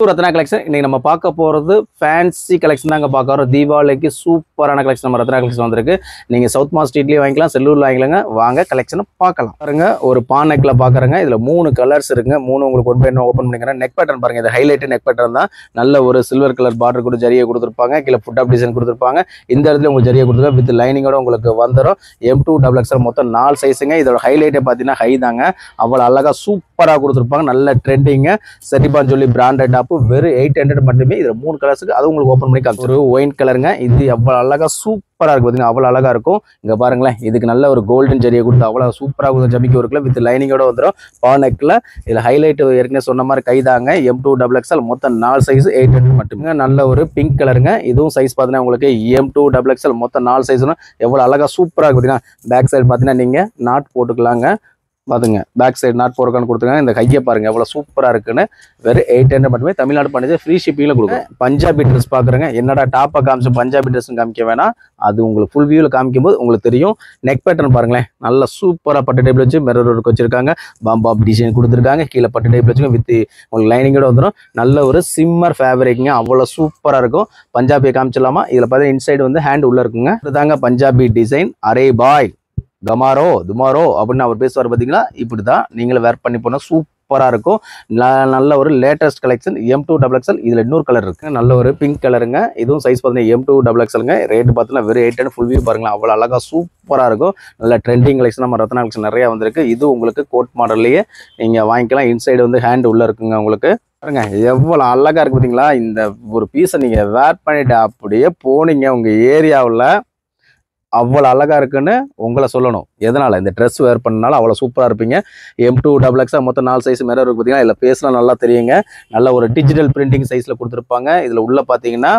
Ratna collection இன்னைக்கு நம்ம பார்க்க போகிறது ஃபேன்சி கலெக்ஷன் தாங்க பார்க்க வரோம். தீபாவளிக்கு சூப்பரான கலெக்ஷன் நம்ம ரத்னா கலெக்ஷன் வந்திருக்கு. நீங்கள் சவுத் மாஸ் ஸ்ட்ரீட்லேயும் வாங்கிக்கலாம், செல்லூரில் வாங்கிக்கலாங்க. வாங்க கலெக்ஷனை பார்க்கலாம். பாருங்க, ஒரு பான் நெக்கில் பார்க்குறேங்க. இதில் 3 கலர்ஸ் இருக்குங்க. 3 உங்களுக்கு ஒன் பை ஒன் ஓப்பன் பண்ணிக்கிறேன். நெக் பேட்டர்ன் பாருங்க, இது ஹைலைட் நெக் பேட்டர்ன் தான். நல்ல ஒரு சில்வர் கலர் பார்டர் கூட ஜரியை கொடுத்துருப்பாங்க. கீழே ஃபுட் ஆப் டிசைன் கொடுத்துருப்பாங்க. இந்த இடத்துல உங்களுக்கு ஜரியை கொடுத்துருக்காங்க. வித் லைனிங்கோட உங்களுக்கு வந்துடும். M2XXL மொத்தம் 4 சைஸுங்க. இதோட ஹைலைட்டே பார்த்தீங்கன்னா ஹை தாங்க. அவ்வளோ அழகாக சூப்பராக கொடுத்துருப்பாங்க. நல்ல ட்ரெண்டிங்க சரிபான்னு சொல்லி பிராண்டட் டாப்பு வெறும் 800 மட்டுமே. இதில் 3 கலர்ஸுக்கு அது உங்களுக்கு ஓப்பன் பண்ணி காமிச்சு. ஒரு ஒயின் கலருங்க. இது அவ்வளோ அழகாக சூப்பராக இருக்குது பார்த்தீங்கன்னா, அவ்வளோ அழகாக இருக்கும். இங்கே பாருங்களேன், இதுக்கு நல்ல ஒரு கோல்டன் ஜரியை கொடுத்து அவ்வளோ சூப்பராக கொடுத்து ஜமிக்கு இருக்குல்ல, வித் லைனிங்கோட வந்துடும். பானெக்கில் இதில் ஹைலைட் ஏற்கனவே சொன்ன மாதிரி கைதாங்க. M2XXL மொத்தம் 4 சைஸ் 800 மட்டுமே. நல்ல ஒரு பிங்க் கலருங்க. இதுவும் சைஸ் பார்த்தீங்கன்னா உங்களுக்கு M2XXL மொத்தம் 4 சைஸ்னா எவ்வளோ அழகாக சூப்பராக இருக்குது பார்த்தீங்கன்னா. பேக் சைடு பார்த்தீங்கன்னா நீங்கள் நாட் போட்டுக்கலாங்க. பாத்துங்க, பேக் சைடு நாட் போறக்கான்னு கொடுத்துருக்காங்க. இந்த கையை பாருங்க எவ்வளவு சூப்பரா இருக்குன்னு. வெறும் 800 மட்டுமே. தமிழ்நாடு பண்ணி ஃப்ரீ ஷிப்பிங்ல கொடுக்கும். பஞ்சாபி ட்ரெஸ் பாக்குறேங்க. என்னடா டாப்பா காமிச்சு பஞ்சாபி ட்ரெஸ் காமிக்க வேணாம், அது உங்களுக்கு ஃபுல் வியூல காமிக்கும் போது உங்களுக்கு தெரியும். நெக் பேட்டர்ன் பாருங்களேன், நல்ல சூப்பரா பட்டு டைப்ல வச்சு மிரர் ஒர்க் வச்சிருக்காங்க. பாம்பாப் டிசைன் கொடுத்துருக்காங்க. கீழே பட்டு டைப்ல வச்சுங்க. வித் உங்களுக்கு லைனிங்கோட வந்துடும். நல்ல ஒரு சிம்மர் ஃபேப்ரிக்ங்க. அவ்வளவு சூப்பரா இருக்கும். பஞ்சாபியை காமிச்சிடலாமா? இதுல பார்த்தீங்கன்னா இன்சைடு வந்து ஹேண்ட் உள்ள இருக்குங்க. இதுதாங்க பஞ்சாபி டிசைன். அரே பாய் கமாரோ துமாரோ அப்படின்னு அவர் பேசுவார் பார்த்தீங்களா? இப்படி தான் நீங்களும் வேர் பண்ணி போனால் சூப்பராக இருக்கும். நல்ல ஒரு லேட்டஸ்ட் கலெக்ஷன் M2XXL. இதில் இன்னொரு கலர் இருக்குது, நல்ல ஒரு பிங்க் கலருங்க. இதுவும் சைஸ் பார்த்தீங்கன்னா M2XXLங்க. ரேட்டு பார்த்தீங்கன்னா வெறும் 800. ஃபுல் வியூ பாருங்களேன், அவ்வளோ அழகாக சூப்பராக இருக்கும். நல்ல ட்ரெண்டிங் கலெக்ஷன் நம்ம ரத்னா கலெக்ஷன் நிறையா வந்திருக்கு. இது உங்களுக்கு கோட் மாடல்லையே நீங்கள் வாங்கிக்கலாம். இன்சைடு வந்து ஹேண்ட் உள்ளே இருக்குங்க. உங்களுக்கு பாருங்க எவ்வளோ அழகாக இருக்குது பார்த்தீங்களா? இந்த ஒரு பீஸை நீங்கள் வேர் பண்ணிட்டு அப்படியே போனீங்க உங்கள் ஏரியாவில், அவ்வளோ அழகாக இருக்குன்னு உங்களை சொல்லணும். எதனால் இந்த ட்ரெஸ் வேர் பண்ணனால அவ்வளோ சூப்பராக இருப்பீங்க. M2XXL மொத்தம் 4 சைஸ் மிரர் இருக்குது பார்த்தீங்கன்னா. இதில் பேசலாம் நல்லா தெரியுங்க. நல்ல ஒரு டிஜிட்டல் பிரிண்டிங் சைஸில் கொடுத்துருப்பாங்க. இதில் உள்ள பார்த்தீங்கன்னா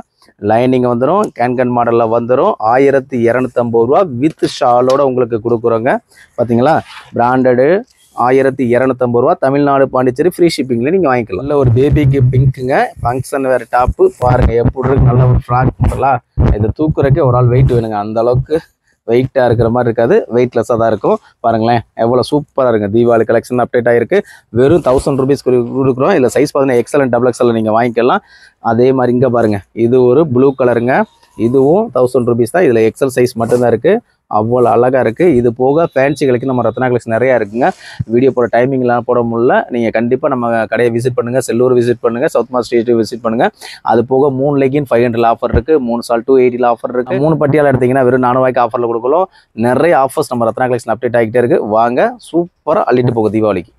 லைனிங் வந்துடும். கேன் மாடலில் வந்துடும். 1250 ரூபா வித் ஷாலோட உங்களுக்கு கொடுக்குறோங்க. பார்த்தீங்களா? பிராண்டடு 1250 ரூபா. தமிழ்நாடு பாண்டிச்சேரி ஃப்ரீ ஷிப்பிங்கில் நீங்கள் வாங்கிக்கலாம். நல்ல ஒரு பேபிக்கு பிங்க்குங்க. ஃபங்க்ஷன் வேறு டாப்பு பாருங்கள் எப்படி இருக்கு. நல்ல ஒரு ஃப்ராக் மாடலா. இதை தூக்குறதுக்கே ஒரு ஆள் வெயிட் வேணுங்க. அந்த அளவுக்கு வெயிட்டாக இருக்கிற மாதிரி இருக்காது, வெயிட்லெஸ்ஸாக தான் இருக்கும். பாருங்களேன் எவ்வளோ சூப்பராக இருக்குது. தீபாவளி கலெக்ஷன் அப்டேட் ஆகிருக்கு. வெறும் 1000 ரூபீஸ் கொடுக்குறோம். இல்லை சைஸ் பார்த்தீங்கன்னா XL and XXL நீங்கள் வாங்கிக்கலாம். அதே மாதிரி இங்கே பாருங்கள், இது ஒரு ப்ளூ கலருங்க. இதுவும் 1000 ரூபீஸ் தான். இதில் XL சைஸ் மட்டும்தான் இருக்குது. அவ்வளோ அழகாக இருக்குது. இது போக ஃபேன்சி கலெக்ஷன் நம்ம ரத்னா கலெக்ஷன் நிறையா இருக்குங்க. வீடியோ போட டைமிங்லாம் போட முடியல. நீங்கள் கண்டிப்பாக நம்ம கடையை விசிட் பண்ணுங்கள். செல்லூர் விசிட் பண்ணுங்கள். சவுத் மாஸ் ஸ்ட்ரீட் விசிட் பண்ணுங்கள். அது போக 3 லெகின் 500 ஆஃபர் இருக்குது. 3 சால் 280 ஆஃபர் இருக்குது. 3 பட்டியால் எடுத்திங்கன்னா வெறும் 400 ரூபாய்க்கு ஆஃபரில் கொடுக்கலாம். நிறைய ஆஃபர்ஸ் நம்ம ரத்னா கலெக்ஷன் அப்டேட் ஆகிட்டே இருக்குது. வாங்க சூப்பராக அள்ளிட்டு போகும் தீபாவளிக்கு.